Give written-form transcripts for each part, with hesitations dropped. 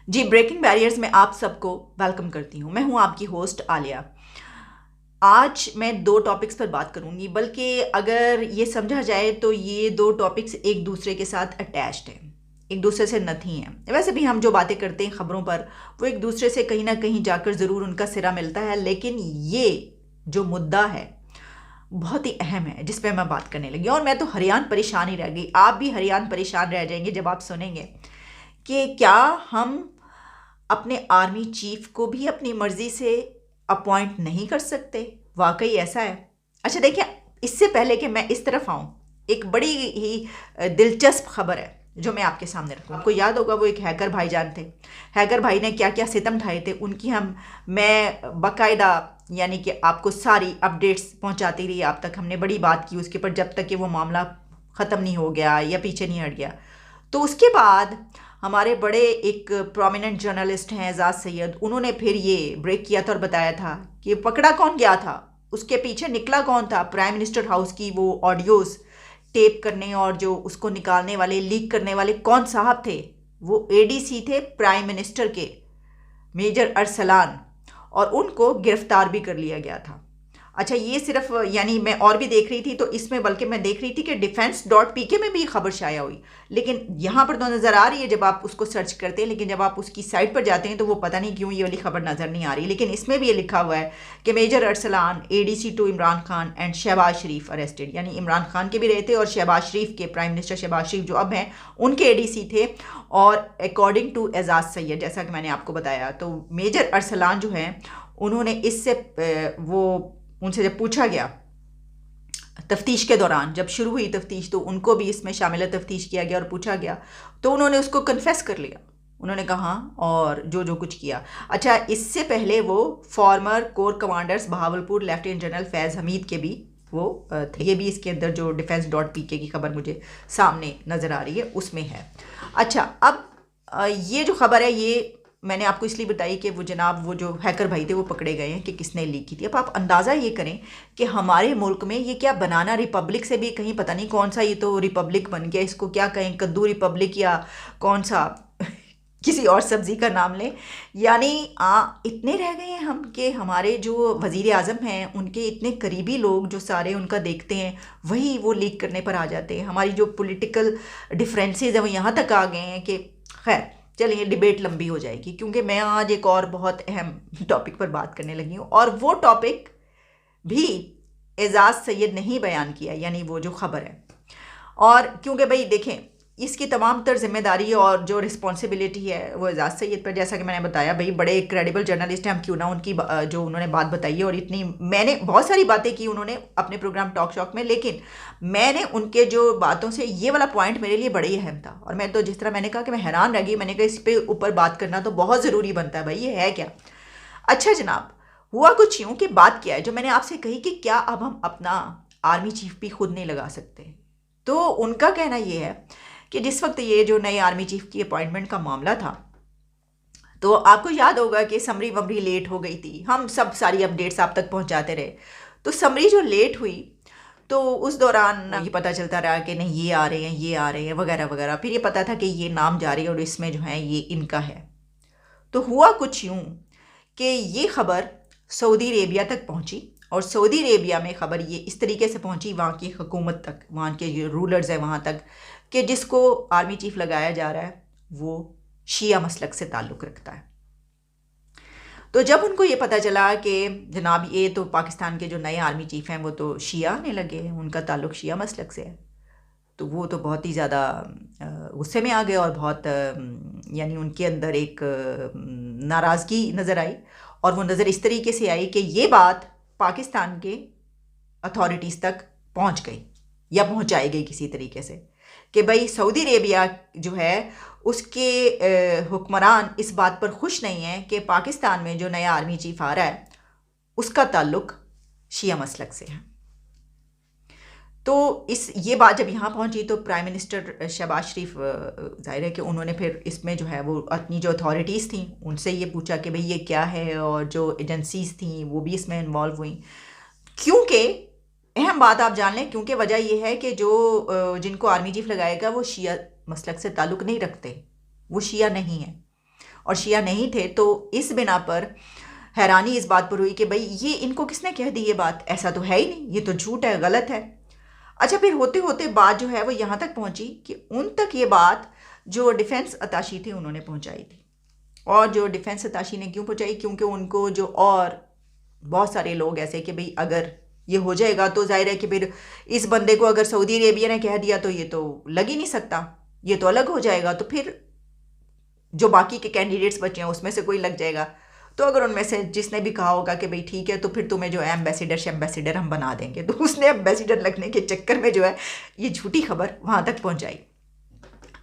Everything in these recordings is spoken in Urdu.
جی، بریکنگ بیریئرز میں آپ سب کو ویلکم کرتی ہوں. میں ہوں آپ کی ہوسٹ عالیہ. آج میں دو ٹاپکس پر بات کروں گی، بلکہ اگر یہ سمجھا جائے تو یہ دو ٹاپکس ایک دوسرے کے ساتھ اٹیچڈ ہیں، ایک دوسرے سے نتھی ہیں. ویسے بھی ہم جو باتیں کرتے ہیں خبروں پر، وہ ایک دوسرے سے کہیں نہ کہیں جا کر ضرور ان کا سرا ملتا ہے، لیکن یہ جو مدعا ہے بہت ہی اہم ہے جس پہ میں بات کرنے لگی. اور میں تو حیران پریشان ہی رہ گئی، آپ بھی حیران پریشان رہ جائیں گے جب آپ سنیں گے کہ کیا ہم اپنے آرمی چیف کو بھی اپنی مرضی سے اپوائنٹ نہیں کر سکتے. واقعی ایسا ہے. اچھا دیکھیں، اس سے پہلے کہ میں اس طرف آؤں، ایک بڑی ہی دلچسپ خبر ہے جو میں آپ کے سامنے رکھوں. آپ کو یاد ہوگا وہ ایک ہیکر بھائی جان تھے. ہیکر بھائی نے کیا کیا ستم ڈھائے تھے، ان کی میں باقاعدہ یعنی کہ آپ کو ساری اپڈیٹس پہنچاتی رہی آپ تک. ہم نے بڑی بات کی اس کے اوپر جب تک کہ وہ معاملہ ختم نہیں ہو گیا یا پیچھے نہیں ہٹ گیا. تو اس کے بعد ہمارے بڑے ایک پرومیننٹ جرنلسٹ ہیں اعجاز سید، انہوں نے پھر یہ بریک کیا تھا اور بتایا تھا کہ پکڑا کون گیا تھا، اس کے پیچھے نکلا کون تھا. پرائم منسٹر ہاؤس کی وہ آڈیوز ٹیپ کرنے اور جو اس کو نکالنے والے، لیک کرنے والے کون صاحب تھے؟ وہ اے ڈی سی تھے پرائم منسٹر کے، میجر ارسلان، اور ان کو گرفتار بھی کر لیا گیا تھا. اچھا، یہ صرف یعنی میں اور بھی دیکھ رہی تھی تو اس میں بلکہ میں دیکھ رہی تھی کہ defense.pk میں بھی خبر شائع ہوئی، لیکن یہاں پر تو نظر آ رہی ہے جب آپ اس کو سرچ کرتے ہیں، لیکن جب آپ اس کی سائٹ پر جاتے ہیں تو وہ پتہ نہیں کیوں یہ والی خبر نظر نہیں آ رہی. لیکن اس میں بھی یہ لکھا ہوا ہے کہ major Arsalan A D C to Imran Khan and Shahbaz Sharif arrested, یعنی عمران خان کے بھی رہے تھے اور شہباز شریف کے، پرائم منسٹر شہباز شریف جو اب ہیں ان کے اے ڈی سی تھے. اور اکارڈنگ ٹو اعجاز سید، جیسا کہ میں نے آپ کو بتایا، تو میجر ارسلان جو ہیں انہوں نے اس سے ان سے جب پوچھا گیا تفتیش کے دوران، جب شروع ہوئی تفتیش تو ان کو بھی اس میں شامل تفتیش کیا گیا اور پوچھا گیا تو انہوں نے اس کو کنفیس کر لیا. انہوں نے کہا اور جو کچھ کیا. اچھا، اس سے پہلے وہ former corps commanders Bahawalpur lieutenant general Faiz Hameed کے بھی وہ تھے. یہ بھی اس کے اندر جو defense.pk کی خبر مجھے سامنے نظر آ رہی ہے اس میں ہے. اچھا، اب یہ جو خبر ہے یہ میں نے آپ کو اس لیے بتائی کہ وہ جناب وہ جو ہیکر بھائی تھے وہ پکڑے گئے ہیں کہ کس نے لیک کی تھی. اب آپ اندازہ یہ کریں کہ ہمارے ملک میں یہ کیا بنانا ریپبلک سے بھی کہیں پتہ نہیں کون سا یہ تو ریپبلک بن گیا، اس کو کیا کہیں، کدو ریپبلک یا کون سا کسی اور سبزی کا نام لیں. یعنی اتنے رہ گئے ہیں ہم کہ ہمارے جو وزیر اعظم ہیں ان کے اتنے قریبی لوگ جو سارے ان کا دیکھتے ہیں وہی وہ لیک کرنے پر آ جاتے ہیں. ہماری جو پولیٹیکل ڈفرینسز ہیں وہ یہاں تک آ گئے ہیں کہ خیر چلیں یہ ڈیبیٹ لمبی ہو جائے گی، کیونکہ میں آج ایک اور بہت اہم ٹاپک پر بات کرنے لگی ہوں، اور وہ ٹاپک بھی اعجاز سید نے ہی بیان کیا، یعنی وہ جو خبر ہے. اور کیونکہ بھئی دیکھیں اس کی تمام تر ذمہ داری اور جو رسپانسبلٹی ہے وہ اعجاز سید پر، جیسا کہ میں نے بتایا بھئی بڑے کریڈیبل جرنلسٹ ہیں، ہم کیوں نہ ان کی جو انہوں نے بات بتائی ہے، اور اتنی میں نے بہت ساری باتیں کی انہوں نے اپنے پروگرام ٹاک شاک میں، لیکن میں نے ان کے جو باتوں سے یہ والا پوائنٹ میرے لیے بڑے ہی اہم تھا. اور میں تو جس طرح میں نے کہا کہ میں حیران رہ گئی، میں نے کہا اس پہ اوپر بات کرنا تو بہت ضروری بنتا ہے بھائی، یہ ہے کیا. اچھا جناب، ہوا کچھ یوں کہ بات کیا ہے جو میں نے آپ سے کہی کہ کیا اب ہم اپنا آرمی چیف بھی خود نہیں لگا سکتے. تو ان کا کہنا یہ ہے کہ جس وقت یہ جو نئے آرمی چیف کی اپوائنٹمنٹ کا معاملہ تھا تو آپ کو یاد ہوگا کہ سمری ومری لیٹ ہو گئی تھی، ہم سب ساری اپڈیٹس آپ تک پہنچاتے رہے. تو سمری جو لیٹ ہوئی تو اس دوران یہ پتہ چلتا رہا کہ نہیں یہ آ رہے ہیں، یہ آ رہے ہیں وغیرہ وغیرہ. پھر یہ پتہ تھا کہ یہ نام جاری اور اس میں جو ہے یہ ان کا ہے. تو ہوا کچھ یوں کہ یہ خبر سعودی عربیہ تک پہنچی، اور سعودی عربیہ میں خبر یہ اس طریقے سے پہنچی وہاں کی حکومت تک، وہاں کے جو رولرز ہیں وہاں تک، کہ جس کو آرمی چیف لگایا جا رہا ہے وہ شیعہ مسلک سے تعلق رکھتا ہے. تو جب ان کو یہ پتہ چلا کہ جناب یہ تو پاکستان کے جو نئے آرمی چیف ہیں وہ تو شیعہ آنے لگے ہیں، ان کا تعلق شیعہ مسلک سے ہے، تو وہ تو بہت ہی زیادہ غصے میں آ گئے اور بہت یعنی ان کے اندر ایک ناراضگی نظر آئی. اور وہ نظر اس طریقے سے آئی کہ یہ بات پاکستان کے اتھارٹیز تک پہنچ گئی یا پہنچائی گئی کسی طریقے سے کہ بھئی سعودی عربیہ جو ہے اس کے حکمران اس بات پر خوش نہیں ہیں کہ پاکستان میں جو نیا آرمی چیف آ رہا ہے اس کا تعلق شیعہ مسلک سے ہے. تو یہ بات جب یہاں پہنچی تو پرائم منسٹر شہباز شریف ظاہر ہے کہ انہوں نے پھر اس میں جو ہے وہ اپنی جو اتھارٹیز تھیں ان سے یہ پوچھا کہ بھئی یہ کیا ہے، اور جو ایجنسیز تھیں وہ بھی اس میں انوالو ہوئیں. کیونکہ اہم بات آپ جان لیں، کیونکہ وجہ یہ ہے کہ جو جن کو آرمی چیف لگائے گا وہ شیعہ مسلک سے تعلق نہیں رکھتے، وہ شیعہ نہیں ہیں. اور شیعہ نہیں تھے، تو اس بنا پر حیرانی اس بات پر ہوئی کہ بھئی یہ ان کو کس نے کہہ دی یہ بات، ایسا تو ہے ہی نہیں، یہ تو جھوٹ ہے، غلط ہے۔ اچھا پھر ہوتے ہوتے بات جو ہے وہ یہاں تک پہنچی کہ ان تک یہ بات جو ڈیفنس اتاشی تھے انہوں نے پہنچائی تھی، اور جو ڈیفنس اتاشی نے کیوں پہنچائی، کیونکہ ان کو جو اور بہت سارے لوگ ایسے کہ بھئی اگر یہ ہو جائے گا تو ظاہر ہے کہ پھر اس بندے کو اگر سعودی عربیہ نے کہہ دیا تو یہ تو لگ ہی نہیں سکتا، یہ تو الگ ہو جائے گا، تو پھر جو باقی کے کینڈیڈیٹس بچے ہیں اس میں سے کوئی لگ جائے گا، تو اگر ان میں سے جس نے بھی کہا ہوگا کہ بھئی ٹھیک ہے تو پھر تمہیں جو ہے ایمبیسیڈر ہم بنا دیں گے، تو اس نے ایمبیسیڈر لگنے کے چکر میں جو ہے یہ جھوٹی خبر وہاں تک پہنچائی۔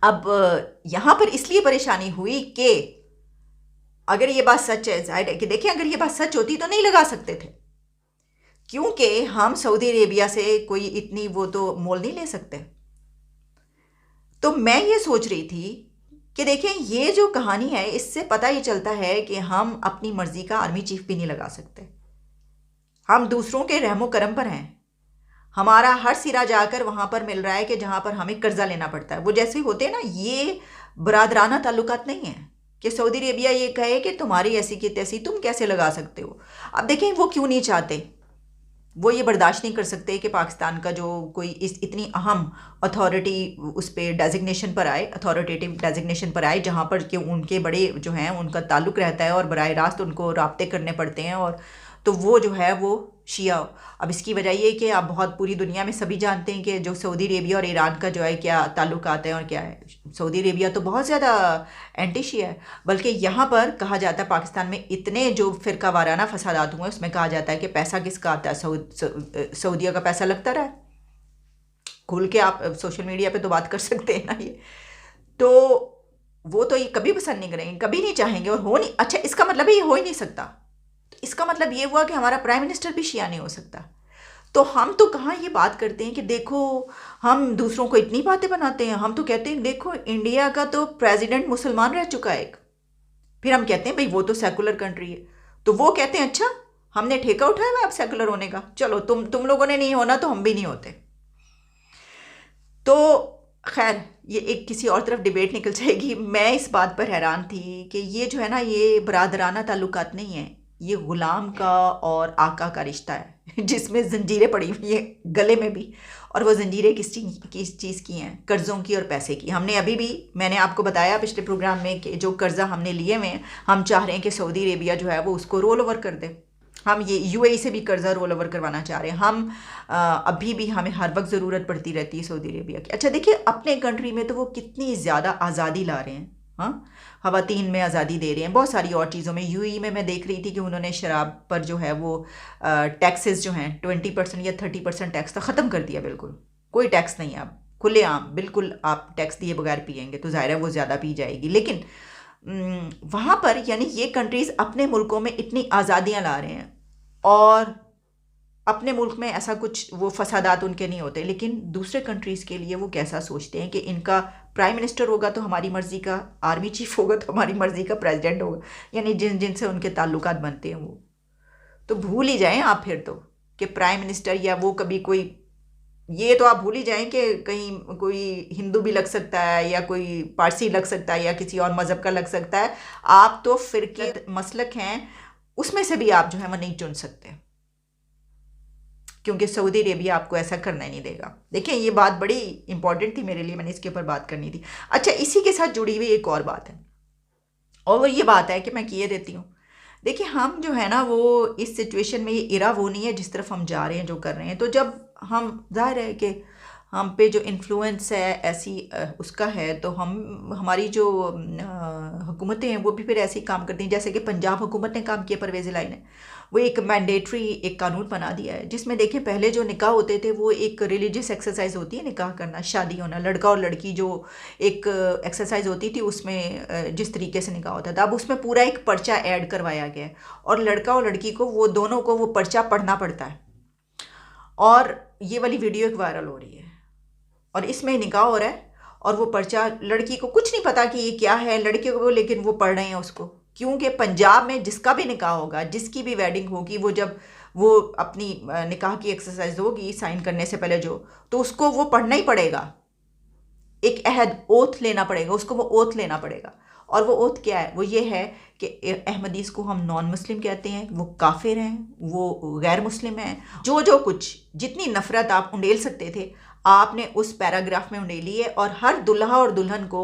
اب یہاں پر اس لیے پریشانی ہوئی کہ اگر یہ بات سچ ہے، ظاہر ہے کہ دیکھیں اگر یہ بات سچ ہوتی تو نہیں لگا سکتے تھے، کیونکہ ہم سعودی عربیہ سے کوئی اتنی وہ تو مول نہیں لے سکتے۔ تو میں یہ سوچ رہی تھی کہ دیکھیں یہ جو کہانی ہے اس سے پتہ یہ چلتا ہے کہ ہم اپنی مرضی کا آرمی چیف بھی نہیں لگا سکتے، ہم دوسروں کے رحم و کرم پر ہیں، ہمارا ہر سرا جا کر وہاں پر مل رہا ہے کہ جہاں پر ہمیں قرضہ لینا پڑتا ہے۔ وہ جیسے ہوتے ہیں نا، یہ برادرانہ تعلقات نہیں ہیں کہ سعودی عربیہ یہ کہے کہ تمہاری ایسی کی تیسی تم کیسے لگا سکتے ہو۔ اب دیکھیں وہ کیوں نہیں چاہتے، وہ یہ برداشت نہیں کر سکتے کہ پاکستان کا جو کوئی اتنی اہم اتھارٹی اس پہ ڈیزگنیشن پر آئے، اتھارٹیٹیو ڈیزگنیشن پر آئے، جہاں پر کہ ان کے بڑے جو ہیں ان کا تعلق رہتا ہے اور براہ راست ان کو رابطے کرنے پڑتے ہیں، اور تو وہ جو ہے وہ شیعہ۔ اب اس کی وجہ یہ کہ آپ بہت پوری دنیا میں سبھی جانتے ہیں کہ جو سعودی عربیہ اور ایران کا جو ہے کیا تعلقات ہیں اور کیا ہے۔ سعودی عربیہ تو بہت زیادہ اینٹی شیعہ ہے، بلکہ یہاں پر کہا جاتا ہے پاکستان میں اتنے جو فرقہ وارانہ فسادات ہوئے ہیں اس میں کہا جاتا ہے کہ پیسہ کس کا آتا ہے، سعودیہ کا پیسہ لگتا رہا ہے۔ کھول کے آپ سوشل میڈیا پہ تو بات کر سکتے ہیں نا، یہ تو وہ تو یہ کبھی پسند نہیں کریں گے، کبھی نہیں چاہیں گے، اور ہو نہیں۔ اچھا اس کا مطلب ہے یہ ہو ہی نہیں سکتا، اس کا مطلب یہ ہوا کہ ہمارا پرائم منسٹر بھی شیعہ نہیں ہو سکتا۔ تو ہم تو کہاں یہ بات کرتے ہیں کہ دیکھو ہم دوسروں کو اتنی باتیں بناتے ہیں، ہم تو کہتے ہیں دیکھو انڈیا کا تو پریزیڈنٹ مسلمان رہ چکا ہے ایک، پھر ہم کہتے ہیں بھئی وہ تو سیکولر کنٹری ہے، تو وہ کہتے ہیں اچھا ہم نے ٹھیکہ اٹھایا ہوا اب سیکولر ہونے کا، چلو تم لوگوں نے نہیں ہونا تو ہم بھی نہیں ہوتے۔ تو خیر یہ ایک کسی اور طرف ڈیبیٹ نکل جائے گی۔ میں اس بات پر حیران تھی کہ یہ جو ہے نا یہ برادرانہ تعلقات نہیں ہیں، یہ غلام کا اور آقا کا رشتہ ہے جس میں زنجیریں پڑی ہوئی ہیں گلے میں بھی، اور وہ زنجیریں کس چیز کی ہیں، قرضوں کی اور پیسے کی۔ ہم نے ابھی بھی میں نے آپ کو بتایا پچھلے پروگرام میں کہ جو قرضہ ہم نے لیے ہوئے ہیں، ہم چاہ رہے ہیں کہ سعودی عربیہ جو ہے وہ اس کو رول اوور کر دے، ہم یہ یو اے ای سے بھی قرضہ رول اوور کروانا چاہ رہے ہیں۔ ہم ابھی بھی ہمیں ہر وقت ضرورت پڑتی رہتی ہے سعودی عربیہ کی۔ اچھا دیکھیے اپنے کنٹری میں تو وہ کتنی زیادہ آزادی لا رہے ہیں، ہاں خواتین میں آزادی دے رہے ہیں، بہت ساری اور چیزوں میں۔ یو اے ای میں دیکھ رہی تھی کہ انہوں نے شراب پر جو ہے وہ ٹیکسز جو ہیں 20% یا 30% ٹیکس تو ختم کر دیا، بالکل کوئی ٹیکس نہیں، اب کھلے عام بالکل آپ ٹیکس دیے بغیر پئیں گے تو ظاہر ہے وہ زیادہ پی جائے گی۔ لیکن وہاں پر یعنی یہ کنٹریز اپنے ملکوں میں اتنی آزادیاں لا رہے ہیں، اور اپنے ملک میں ایسا کچھ وہ فسادات ان کے نہیں ہوتے، لیکن دوسرے کنٹریز کے لیے وہ کیسا سوچتے ہیں کہ ان کا پرائم منسٹر ہوگا تو ہماری مرضی کا آرمی چیف ہوگا تو ہماری مرضی کا پریزیڈنٹ ہوگا، یعنی جن سے ان کے تعلقات بنتے ہیں وہ تو بھول ہی جائیں آپ پھر تو کہ پرائم منسٹر یا وہ کبھی کوئی، یہ تو آپ بھول ہی جائیں کہ کہیں کوئی ہندو بھی لگ سکتا ہے یا کوئی پارسی لگ سکتا ہے یا کسی اور مذہب کا لگ سکتا ہے، آپ تو فرقے مسلک ہیں اس میں سے بھی آپ جو ہے وہ نہیں چن سکتے، کیونکہ سعودی عربیہ آپ کو ایسا کرنا ہی نہیں دے گا۔ دیکھیں یہ بات بڑی امپورٹنٹ تھی میرے لیے، میں نے اس کے اوپر بات کرنی تھی۔ اچھا اسی کے ساتھ جڑی ہوئی ایک اور بات ہے، اور وہ یہ بات ہے کہ میں کیے دیتی ہوں، دیکھیں ہم جو ہے نا وہ اس سچویشن میں یہ ایرا وہ نہیں ہے جس طرف ہم جا رہے ہیں جو کر رہے ہیں، تو جب ہم ظاہر ہے کہ ہم پہ جو انفلوئنس ہے ایسی اس کا ہے، تو ہماری جو حکومتیں ہیں وہ بھی پھر ایسے ہی کام کرتی ہیں، جیسے کہ پنجاب حکومت نے کام کیا، پرویز الہی نے، وہ ایک مینڈیٹری ایک قانون بنا دیا ہے جس میں دیکھیں پہلے جو نکاح ہوتے تھے وہ ایک ریلیجیس ایکسرسائز ہوتی ہے، نکاح کرنا، شادی ہونا، لڑکا اور لڑکی جو ایک ایکسرسائز ہوتی تھی اس میں جس طریقے سے نکاح ہوتا تھا، اب اس میں پورا ایک پرچہ ایڈ کروایا گیا ہے، اور لڑکا اور لڑکی کو وہ دونوں کو وہ پرچہ پڑھنا پڑتا ہے، اور یہ والی ویڈیو ایک وائرل ہو رہی ہے، اور اس میں نکاح ہو رہا ہے اور وہ پرچہ، لڑکی کو کچھ نہیں پتا کہ یہ کیا ہے، لڑکے کو لیکن وہ پڑھ رہے ہیں اس کو، کیونکہ پنجاب میں جس کا بھی نکاح ہوگا، جس کی بھی ویڈنگ ہوگی، وہ جب وہ اپنی نکاح کی ایکسرسائز ہوگی سائن کرنے سے پہلے تو اس کو وہ پڑھنا ہی پڑے گا، ایک عہد اوتھ لینا پڑے گا، اس کو وہ اوتھ لینا پڑے گا، اور وہ اوتھ کیا ہے؟ وہ یہ ہے کہ احمدیز کو ہم نان مسلم کہتے ہیں، وہ کافر ہیں، وہ غیر مسلم ہیں، جو کچھ جتنی نفرت آپ انڈیل سکتے تھے آپ نے اس پیراگراف میں انڈیلی ہے، اور ہر دلہا اور دلہن کو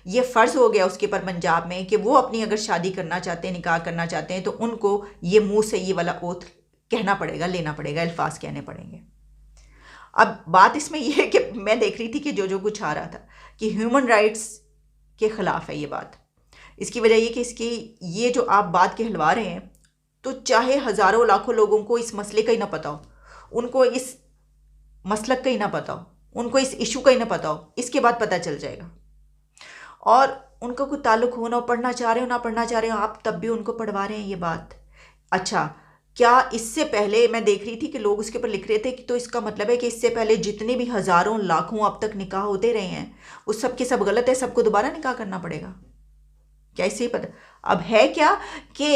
یہ فرض ہو گیا اس کے پر پنجاب میں کہ وہ اپنی اگر شادی کرنا چاہتے ہیں، نکاح کرنا چاہتے ہیں، تو ان کو یہ منہ سے یہ والا اوتھ کہنا پڑے گا، لینا پڑے گا، الفاظ کہنے پڑیں گے۔ اب بات اس میں یہ ہے کہ میں دیکھ رہی تھی کہ جو کچھ آ رہا تھا کہ ہیومن رائٹس کے خلاف ہے یہ بات۔ اس کی وجہ یہ کہ اس کی یہ جو آپ بات کہلوا رہے ہیں، تو چاہے ہزاروں لاکھوں لوگوں کو اس مسئلے کا ہی نہ پتہ ہو، ان کو اس مسلک کا ہی نہ پتہ ہو، ان کو اس ایشو کا ہی نہ پتہ ہو، اس کے بعد پتہ چل جائے گا، اور ان کا کوئی تعلق ہو نہ پڑھنا چاہ رہے ہو نہ پڑھنا چاہ رہے ہو، آپ تب بھی ان کو پڑھوا رہے ہیں یہ بات۔ اچھا، کیا اس سے پہلے میں دیکھ رہی تھی کہ لوگ اس کے اوپر لکھ رہے تھے کہ تو اس کا مطلب ہے کہ اس سے پہلے جتنے بھی ہزاروں لاکھوں اب تک نکاح ہوتے رہے ہیں وہ سب کے سب غلط ہے، سب کو دوبارہ نکاح کرنا پڑے گا؟ کیا اس سے پتہ اب ہے کیا کہ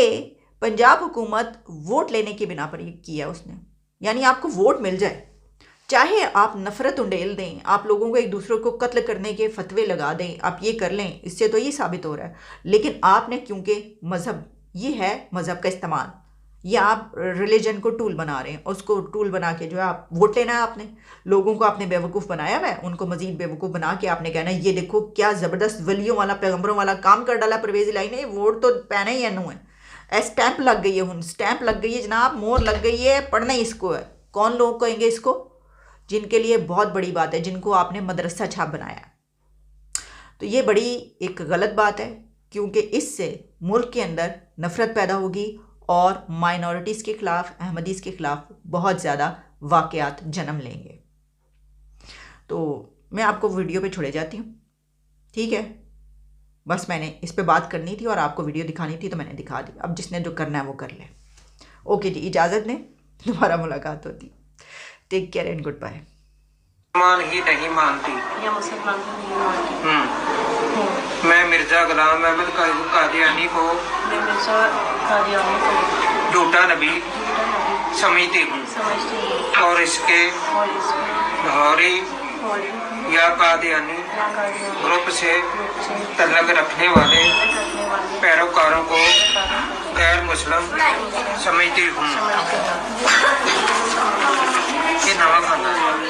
پنجاب حکومت ووٹ لینے کی بنا پر یہ کیا اس نے، یعنی آپ کو ووٹ مل جائے، چاہے آپ نفرت انڈیل دیں، آپ لوگوں کو ایک دوسرے کو قتل کرنے کے فتوے لگا دیں، آپ یہ کر لیں، اس سے تو یہ ثابت ہو رہا ہے، لیکن آپ نے کیونکہ مذہب یہ ہے، مذہب کا استعمال، یہ آپ ریلیجن کو ٹول بنا رہے ہیں، اس کو ٹول بنا کے جو ہے آپ ووٹ لینا ہے، آپ نے لوگوں کو آپ نے بیوقوف بنایا ہوا ہے، ان کو مزید بیوقوف بنا کے آپ نے کہنا ہے یہ دیکھو کیا زبردست ولیوں والا پیغمبروں والا کام کر ڈالا پرویز الہی نے، ووٹ تو پہنے ہی انہوں ہے، اسٹیمپ لگ گئی ہے، اسٹیمپ لگ گئی ہے جناب، مور لگ گئی ہے، پڑھنا ہی اس کو ہے۔ کون لوگ کہیں گے اس کو؟ جن کے لیے بہت بڑی بات ہے، جن کو آپ نے مدرسہ چھاپ بنایا، تو یہ بڑی ایک غلط بات ہے، کیونکہ اس سے ملک کے اندر نفرت پیدا ہوگی اور مائنورٹیز کے خلاف، احمدیز کے خلاف بہت زیادہ واقعات جنم لیں گے۔ تو میں آپ کو ویڈیو پہ چھوڑے جاتی ہوں، ٹھیک ہے؟ بس میں نے اس پہ بات کرنی تھی اور آپ کو ویڈیو دکھانی تھی تو میں نے دکھا دی، اب جس نے جو کرنا ہے وہ کر لے۔ اوکے جی، اجازت دیں، دوبارہ ملاقات ہوتی۔ Take care and good bye. مسلمان ہی نہیں مانتی، یا مسلمان کو نہیں مانتی میں مرزا غلام احمد قادیانی کو میں مرزا قادیانی کو جھوٹا نبی جھوٹا نبی سمجھتی ہوں، سمجھتی ہوں، اور اس کے اور اس میں لاہوری ہولی یا قادیانی یا قادیانی گروپ سے گروپ سے تعلق رکھنے والے رکھنے والے پیروکاروں کو پیروکاروں کو غیر مسلم سمجھتی ہوں۔ سمجھتے ہیں۔ یہ نواں خاندان ہے۔